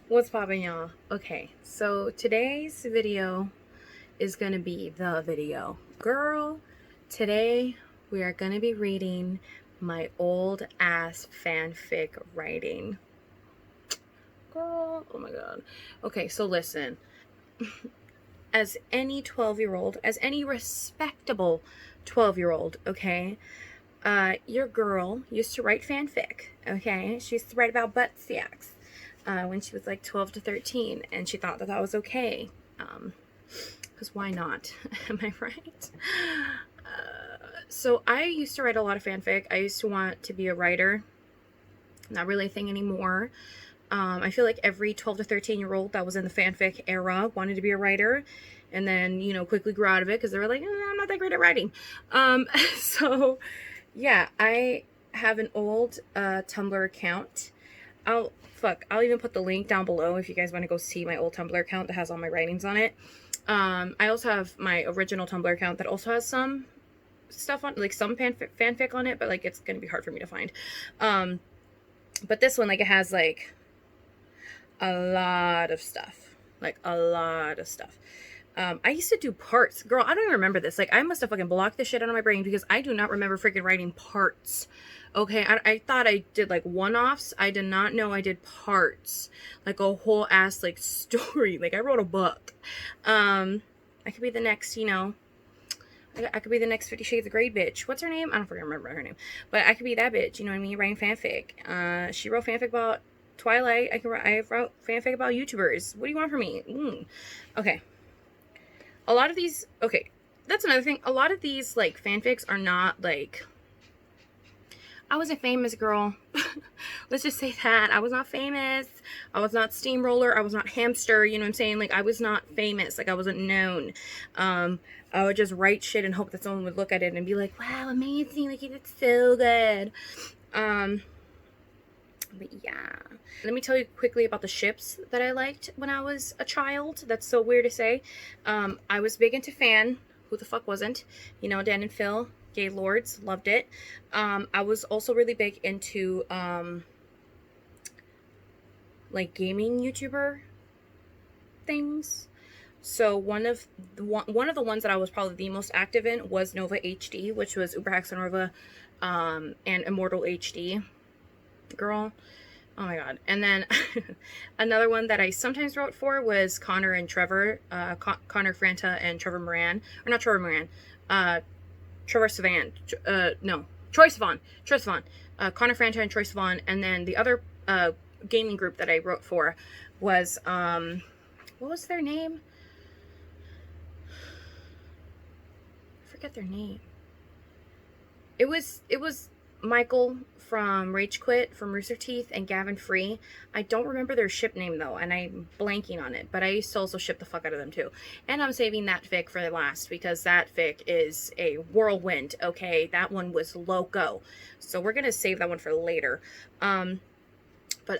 What's poppin', y'all? Okay, so today's video is gonna be the video. Girl, today we are gonna be reading my old ass fanfic writing. Girl, oh my god. Okay, so listen. As any 12-year-old, as any respectable 12-year-old, okay, your girl used to write fanfic, okay? She used to write about butt sex when she was like 12 to 13, and she thought that that was okay. Because why not? Am I right? So I used to write a lot of fanfic. I used to want to be a writer. Not really a thing anymore. I feel like every 12 to 13-year-old that was in the fanfic era wanted to be a writer, and then, you know, quickly grew out of it because they were like, I'm not that great at writing. So yeah, I have an old Tumblr account. I'll even put the link down below if you guys want to go see my old Tumblr account that has all my writings on it. I also have my original Tumblr account that also has some stuff on, like some fanfic on it, but like it's gonna be hard for me to find. But this one, like, it has like a lot of stuff, like a lot of stuff. I used to do parts. Girl, I don't even remember this. Like, I must have fucking blocked this shit out of my brain because I do not remember freaking writing parts. Okay, I thought I did like one-offs. I did not know I did parts. Like a whole ass like story. Like I wrote a book. I could be the next, you know, I could be the next 50 Shades of Grey bitch. What's her name? I don't freaking remember her name. But I could be that bitch, you know what I mean? Writing fanfic. She wrote fanfic about Twilight. I wrote fanfic about YouTubers. What do you want from me? Okay. A lot of these, okay, that's another thing. A lot of these, like, fanfics are not, like, I wasn't famous, girl. Let's just say that. I was not famous. I was not Steamroller. I was not Hamster. You know what I'm saying? Like, I was not famous. Like, I wasn't known. I would just write shit and hope that someone would look at it and be like, wow, amazing. Like, you did so good. But yeah. Let me tell you quickly about the ships that I liked when I was a child. That's so weird to say. I was big into fan. Who the fuck wasn't? You know, Dan and Phil. Gay lords. Loved it. I was also really big into, like, gaming YouTuber things. So one of the ones that I was probably the most active in was Nova HD, which was Uberhex and Nova, and Immortal HD. Girl, oh my god. And then another one that I sometimes wrote for was Connor and Trevor, Connor Franta and Trevor Moran, or not Trevor Moran, Trevor Savan, no, Troye Sivan, Connor Franta and Troye Sivan. And then the other gaming group that I wrote for was, what was their name? I forget their name. It was Michael from Rage Quit, from Rooster Teeth, and Gavin Free. I don't remember their ship name though, and I'm blanking on it, but I used to also ship the fuck out of them too. And I'm saving that fic for the last because that fic is a whirlwind, okay? That one was loco. So we're gonna save that one for later. But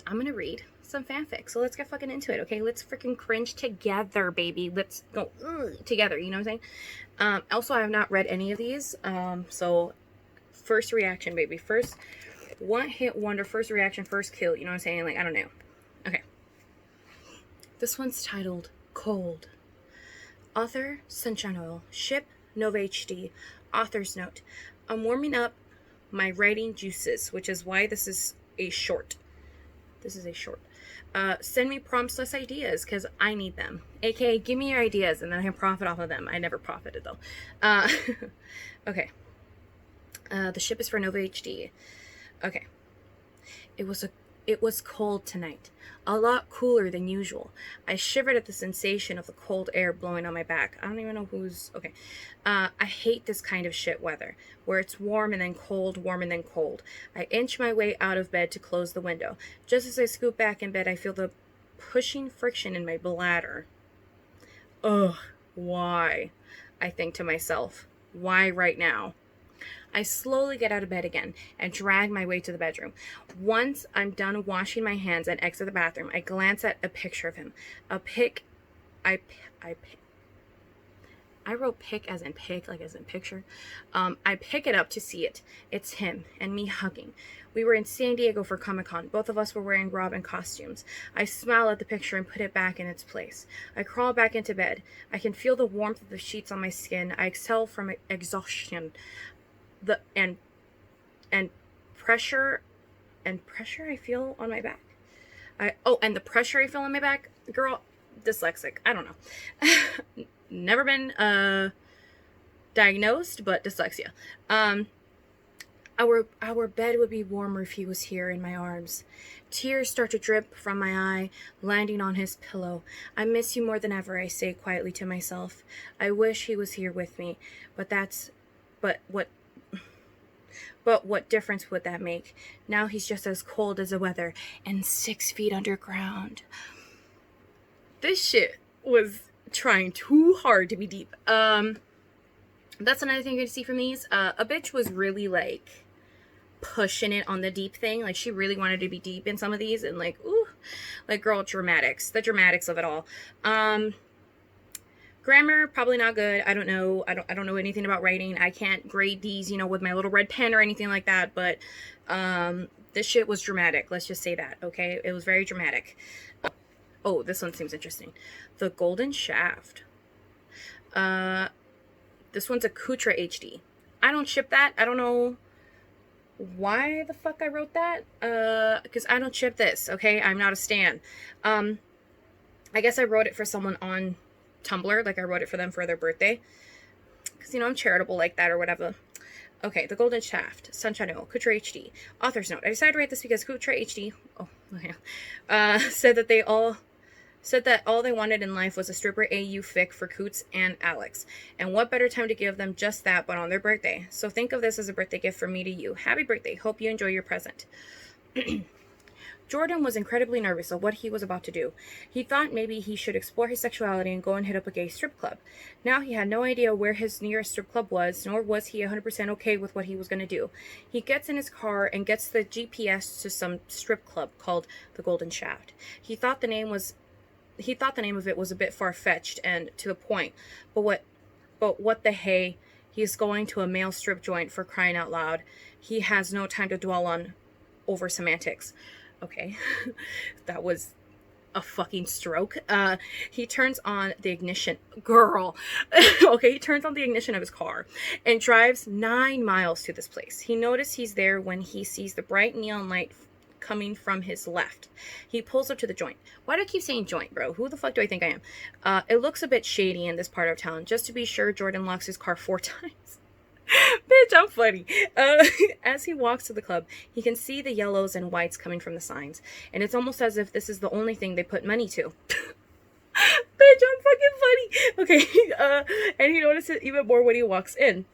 I'm gonna read some fanfic. So let's get fucking into it, okay? Let's freaking cringe together, baby. Let's go together, you know what I'm saying? Also, I have not read any of these, so first reaction, baby. First one hit wonder, first reaction, first kill, you know what I'm saying? Like, I don't know. Okay. This one's titled Cold. Author, SunshineOil. Ship, Nova HD. Author's note. I'm warming up my writing juices, which is why this is a short. This is a short. Send me prompts less ideas, because I need them. AKA, give me your ideas, and then I can profit off of them. I never profited, though. Okay. The ship is for Nova HD. Okay. It was cold tonight. A lot cooler than usual. I shivered at the sensation of the cold air blowing on my back. I don't even know who's... Okay. I hate this kind of shit weather, where it's warm and then cold, warm and then cold. I inch my way out of bed to close the window. Just as I scoop back in bed, I feel the pushing friction in my bladder. Ugh, why? I think to myself. Why right now? I slowly get out of bed again and drag my way to the bedroom. Once I'm done washing my hands and exit the bathroom, I glance at a picture of him. I wrote pic as in pic, like as in picture. I pick it up to see it. It's him and me hugging. We were in San Diego for Comic-Con. Both of us were wearing Robin costumes. I smile at the picture and put it back in its place. I crawl back into bed. I can feel the warmth of the sheets on my skin. I exhale from exhaustion. And pressure I feel on my back. And the pressure I feel on my back, girl, dyslexic. I don't know. Never been diagnosed, but dyslexia. Our bed would be warmer if he was here in my arms. Tears start to drip from my eye, landing on his pillow. I miss you more than ever, I say quietly to myself. I wish he was here with me, but what difference would that make? Now he's just as cold as the weather and 6 feet underground. This shit was trying too hard to be deep. That's another thing you can see from these. A bitch was really like pushing it on the deep thing. Like she really wanted to be deep in some of these, and like, ooh, like girl, dramatics. The dramatics of it all. Grammar, probably not good. I don't know. I don't know anything about writing. I can't grade these, with my little red pen or anything like that. But this shit was dramatic. Let's just say that, okay? It was very dramatic. Oh, this one seems interesting. The Golden Shaft. This one's a Kutra HD. I don't ship that. I don't know why the fuck I wrote that. Because I don't ship this, okay? I'm not a stan. I guess I wrote it for someone on Tumblr, like I wrote it for them for their birthday, because I'm charitable like that or whatever. Okay, The Golden Shaft, SunshineOil, Kutra HD. Author's note: I decided to write this because Kutra HD, said that all they wanted in life was a stripper AU fic for Coots and Alex, and what better time to give them just that but on their birthday. So think of this as a birthday gift from me to you. Happy birthday. Hope you enjoy your present. Jordan was incredibly nervous of what he was about to do. He thought maybe he should explore his sexuality and go and hit up a gay strip club. Now he had no idea where his nearest strip club was, nor was he 100% okay with what he was going to do. He gets in his car and gets the GPS to some strip club called the Golden Shaft. He thought the name of it was a bit far-fetched and to the point. But what the hey? He's going to a male strip joint, for crying out loud. He has no time to dwell on over semantics. Okay, that was a fucking stroke. He turns on the ignition. Girl. Okay, he turns on the ignition of his car and drives 9 miles to this place. He noticed he's there when he sees the bright neon light coming from his left. He pulls up to the joint. Why do I keep saying joint, bro? Who the fuck do I think I am? It looks a bit shady in this part of town. Just to be sure, Jordan locks his car 4 times. Bitch, I'm funny. As he walks to the club, he can see the yellows and whites coming from the signs, and it's almost as if this is the only thing they put money to. Bitch, I'm fucking funny. Okay, and he notices it even more when he walks in.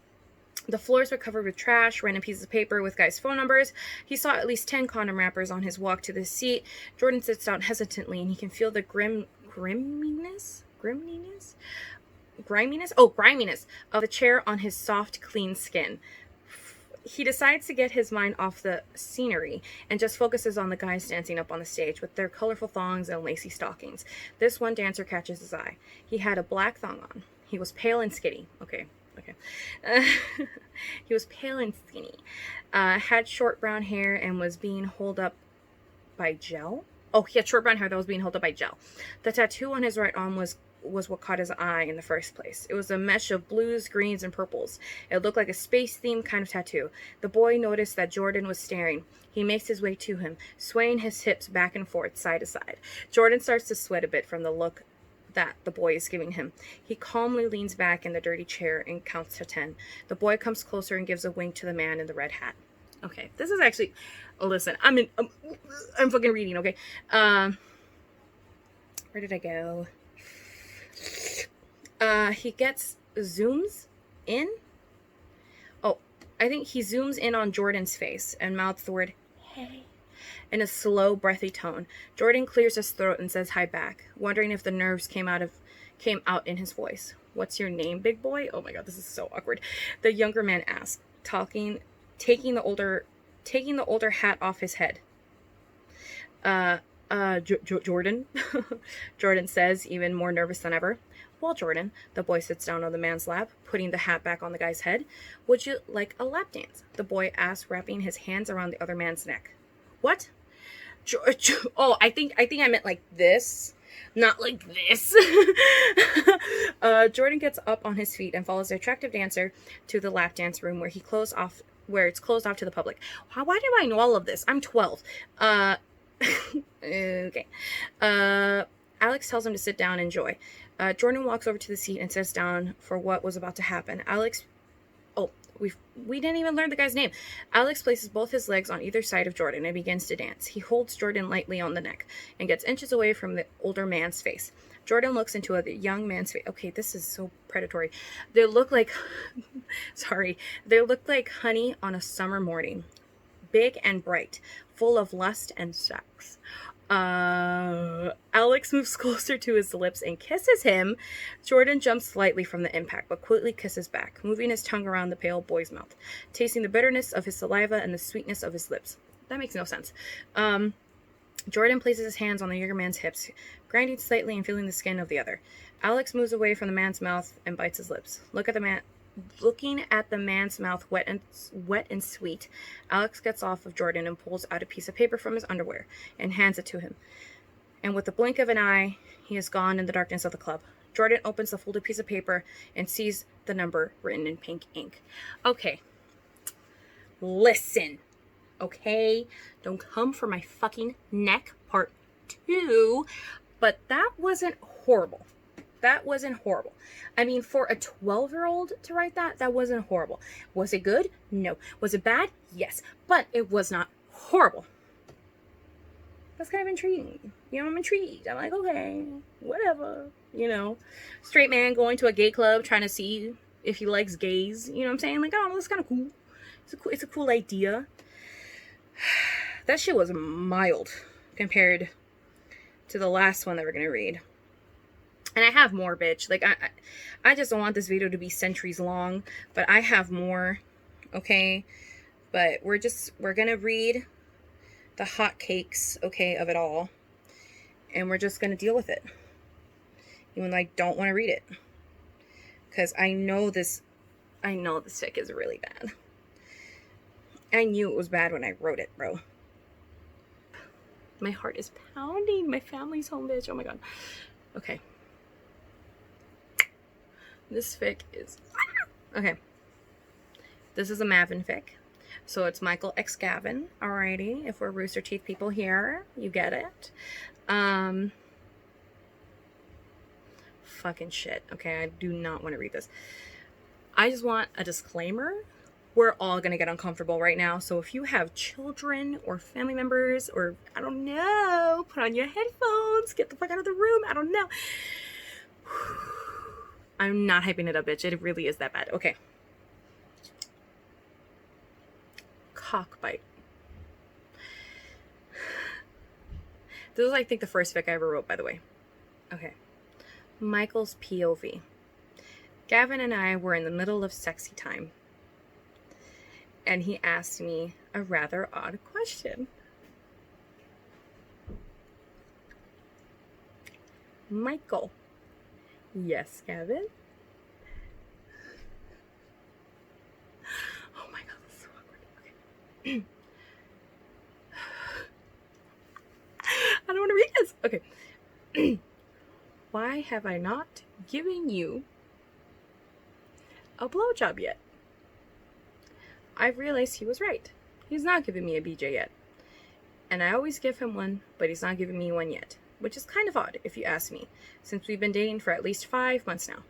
The floors were covered with trash, random pieces of paper with guys' phone numbers. He saw at least 10 condom wrappers on his walk to the seat. Jordan sits down hesitantly, and he can feel the griminess of the chair on his soft, clean skin. He decides to get his mind off the scenery and just focuses on the guys dancing up on the stage with their colorful thongs and lacy stockings. This one dancer catches his eye. He had a black thong on. He was pale and skinny. Okay. He was pale and skinny. Had short brown hair and was being held up by gel. Oh, he had short brown hair that was being held up by gel. The tattoo on his right arm was what caught his eye in the first place. It was a mesh of blues, greens, and purples. It looked like a space-themed kind of tattoo. The boy noticed that Jordan was staring. He makes his way to him, swaying his hips back and forth, side to side. Jordan starts to sweat a bit from the look that the boy is giving him. He calmly leans back in the dirty chair and counts to 10. The boy comes closer and gives a wink to the man in the red hat. Okay, this is actually... listen, I'm fucking reading, okay? Where did I go? He zooms in. Oh, I think he zooms in on Jordan's face and mouths the word, hey, in a slow, breathy tone. Jordan clears his throat and says hi back, wondering if the nerves came out in his voice. What's your name, big boy? Oh my god, this is so awkward. The younger man asks, taking the older hat off his head. Jordan, Jordan says, even more nervous than ever. Well, Jordan, the boy sits down on the man's lap, putting the hat back on the guy's head. Would you like a lap dance? The boy asks, wrapping his hands around the other man's neck. What? Oh, I think I meant like this, not like this. Jordan gets up on his feet and follows the attractive dancer to the lap dance room where it's closed off to the public. Why do I know all of this? I'm 12. Okay. Alex tells him to sit down and enjoy. Jordan walks over to the seat and sits down for what was about to happen. We didn't even learn the guy's name. Alex places both his legs on either side of Jordan and begins to dance. He holds Jordan lightly on the neck and gets inches away from the older man's face. Jordan looks into a young man's face. Okay, this is so predatory. They look like they look like honey on a summer morning. Big and bright, full of lust and sex. Alex moves closer to his lips and kisses him. Jordan jumps slightly from the impact, but quickly kisses back, moving his tongue around the pale boy's mouth, tasting the bitterness of his saliva and the sweetness of his lips. That makes no sense. Jordan places his hands on the younger man's hips, grinding slightly and feeling the skin of the other. Alex moves away from the man's mouth and bites his lips. Looking at the man's mouth wet and sweet, Alex gets off of Jordan and pulls out a piece of paper from his underwear and hands it to him. And with the blink of an eye, he is gone in the darkness of the club. Jordan opens the folded piece of paper and sees the number written in pink ink. Okay. Listen. Okay? Don't come for my fucking neck, part 2. But that wasn't horrible. That wasn't horrible. I mean, for a 12-year-old to write that wasn't horrible. Was it good? No. Was it bad? Yes. But it was not horrible. That's kind of intriguing. You know, I'm intrigued. I'm like, okay, whatever. You know, straight man going to a gay club trying to see if he likes gays. You know what I'm saying? Like, oh, that's kind of cool. It's a cool idea. That shit was mild compared to the last one that we're going to read. And I have more, bitch. Like, I just don't want this video to be centuries long. But I have more. Okay? But we're going to read the hotcakes, okay, of it all. And we're just going to deal with it. Even though I don't want to read it. Because I know this fic is really bad. I knew it was bad when I wrote it, bro. My heart is pounding. My family's home, bitch. Oh my god. Okay. This fic is... Okay. This is a Mavin fic. So it's Michael x Gavin. Alrighty. If we're Rooster Teeth people here, you get it. Fucking shit. Okay, I do not want to read this. I just want a disclaimer. We're all going to get uncomfortable right now. So if you have children or family members or, I don't know, put on your headphones, get the fuck out of the room. I don't know. I'm not hyping it up, bitch. It really is that bad. Okay. Cockfight. This is, I think, the first fic I ever wrote, by the way. Okay. Michael's POV. Gavin and I were in the middle of sexy time. And he asked me a rather odd question. Michael. Yes, Gavin? Oh my god, that's so awkward. Okay. I don't want to read this. Okay. Why have I not given you a blowjob yet? I've realized he was right. He's not giving me a BJ yet. And I always give him one, but he's not giving me one yet. Which is kind of odd, if you ask me, since we've been dating for at least 5 months now.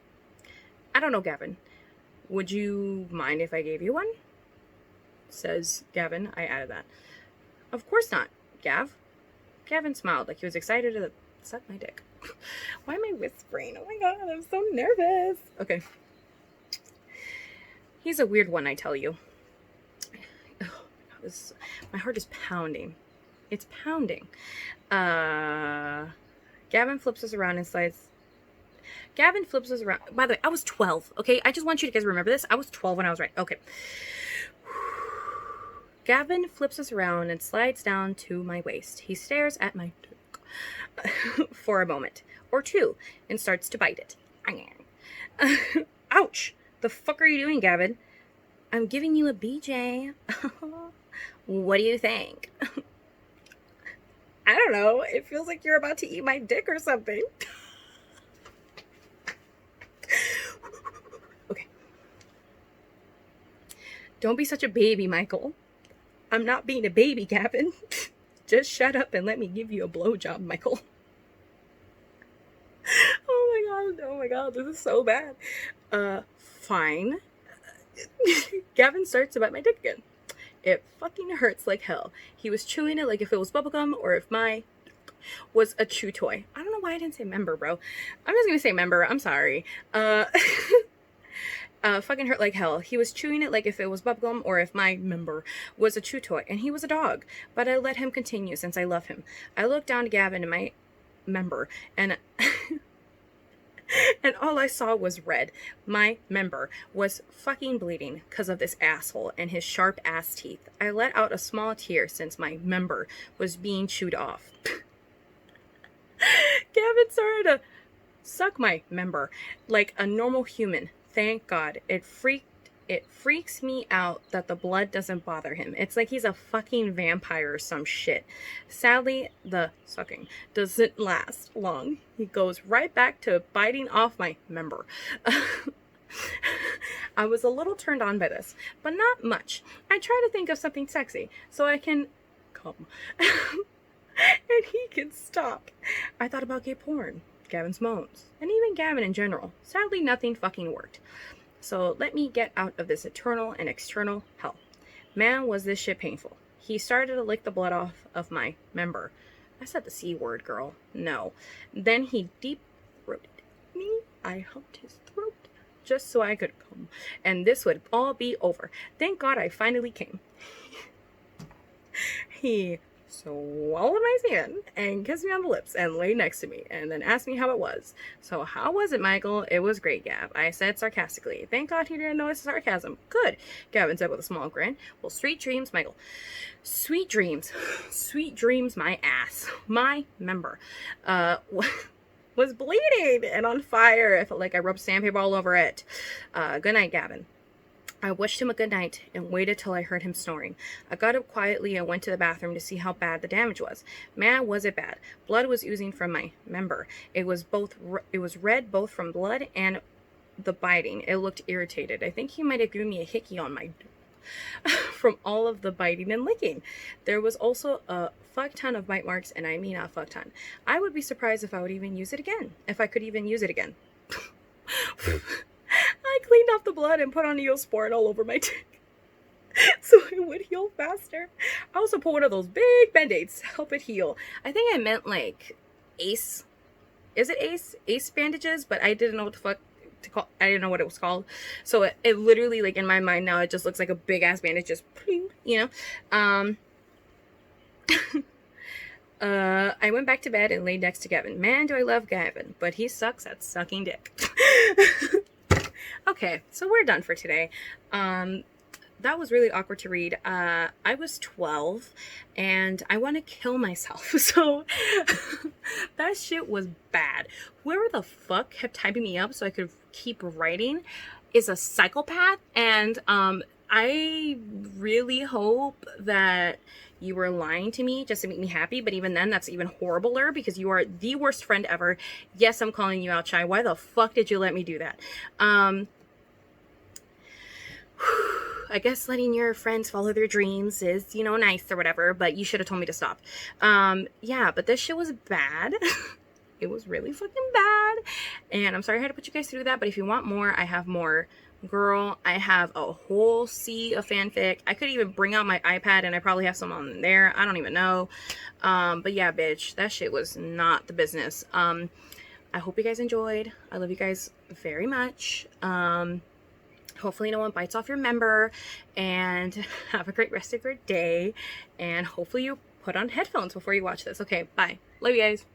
I don't know, Gavin. Would you mind if I gave you one? Says Gavin. I added that. Of course not, Gav. Gavin smiled like he was excited to suck my dick. Why am I whispering? Oh my god, I'm so nervous. Okay. He's a weird one, I tell you. My heart is pounding. It's pounding. Gavin flips us around and slides. Gavin flips us around. By the way, I was 12, okay? I just want you to guys remember this. I was 12 when I was right. Okay. Gavin flips us around and slides down to my waist. He stares at my dick. for a moment or two and starts to bite it. Ouch! The fuck are you doing, Gavin? I'm giving you a BJ. What do you think? I don't know. It feels like you're about to eat my dick or something. Okay. Don't be such a baby, Michael. I'm not being a baby, Gavin. Just shut up and let me give you a blowjob, Michael. Oh my god, this is so bad. Fine. Gavin starts to bite my dick again. It fucking hurts like hell. He was chewing it like if it was bubblegum or if my was a chew toy. I don't know why I didn't say member, bro. I'm just gonna say member. I'm sorry. Fucking hurt like hell. He was chewing it like if it was bubblegum or if my member was a chew toy, and he was a dog. But I let him continue since I love him. I looked down to Gavin and my member, and and all I saw was red. My member was fucking bleeding because of this asshole and his sharp ass teeth. I let out a small tear since my member was being chewed off. Gavin started to suck my member like a normal human. Thank God. It freaks me out that the blood doesn't bother him. It's like he's a fucking vampire or some shit. Sadly, the sucking doesn't last long. He goes right back to biting off my member. I was a little turned on by this, but not much. I try to think of something sexy so I can come. And he can stop. I thought about gay porn, Gavin's moans, and even Gavin in general. Sadly, nothing fucking worked. So let me get out of this eternal and external hell. Man, was this shit painful. He started to lick the blood off of my member. I said the C word, girl. No. Then he deep-throated me. I humped his throat just so I could come. And this would all be over. Thank God I finally came. He swallowed my semen and kissed me on the lips and lay next to me and then asked me how it was. So how was it, Michael? It was great, Gav. I said sarcastically. Thank God he didn't notice the sarcasm. Good, Gavin said with a small grin. Well, sweet dreams, Michael. Sweet dreams. Sweet dreams, my ass. My member was bleeding and on fire. I felt like I rubbed sandpaper all over it. Good night, Gavin. I wished him a good night and waited till I heard him snoring. I got up quietly and went to the bathroom to see how bad the damage was. Man, was it bad. Blood was oozing from my member. It was red both from blood and the biting. It looked irritated. I think he might have given me a hickey on my from all of the biting and licking. There was also a fuck ton of bite marks, and I mean a fuck ton. I would be surprised if I would even use it again. If I could even use it again. I cleaned off the blood and put on Neosporin all over my dick so it would heal faster. I also put one of those big band-aids to help it heal. I think I meant like Ace. Is it Ace? Ace bandages, but I didn't know what the fuck to call. I didn't know what it was called. So it literally, like, in my mind now, it just looks like a big ass bandage, just, you know. I went back to bed and laid next to Gavin. Man, do I love Gavin, but he sucks at sucking dick. Okay, so we're done for today. That was really awkward to read. I was 12 and I want to kill myself. So that shit was bad. Whoever the fuck kept typing me up so I could keep writing is a psychopath. And I really hope that you were lying to me just to make me happy. But even then, that's even horribler because you are the worst friend ever. Yes, I'm calling you out, Shy. Why the fuck did you let me do that? I guess letting your friends follow their dreams is, you know, nice or whatever, but you should have told me to stop. Yeah, but this shit was bad. It was really fucking bad. And I'm sorry I had to put you guys through that, but if you want more, I have more. Girl, I have a whole sea of fanfic. I could even bring out my iPad and I probably have some on there. I don't even know. But yeah, bitch, that shit was not the business. I hope you guys enjoyed. I love you guys very much. Hopefully no one bites off your member, and have a great rest of your day, and hopefully you put on headphones before you watch this. Okay, bye. Love you guys.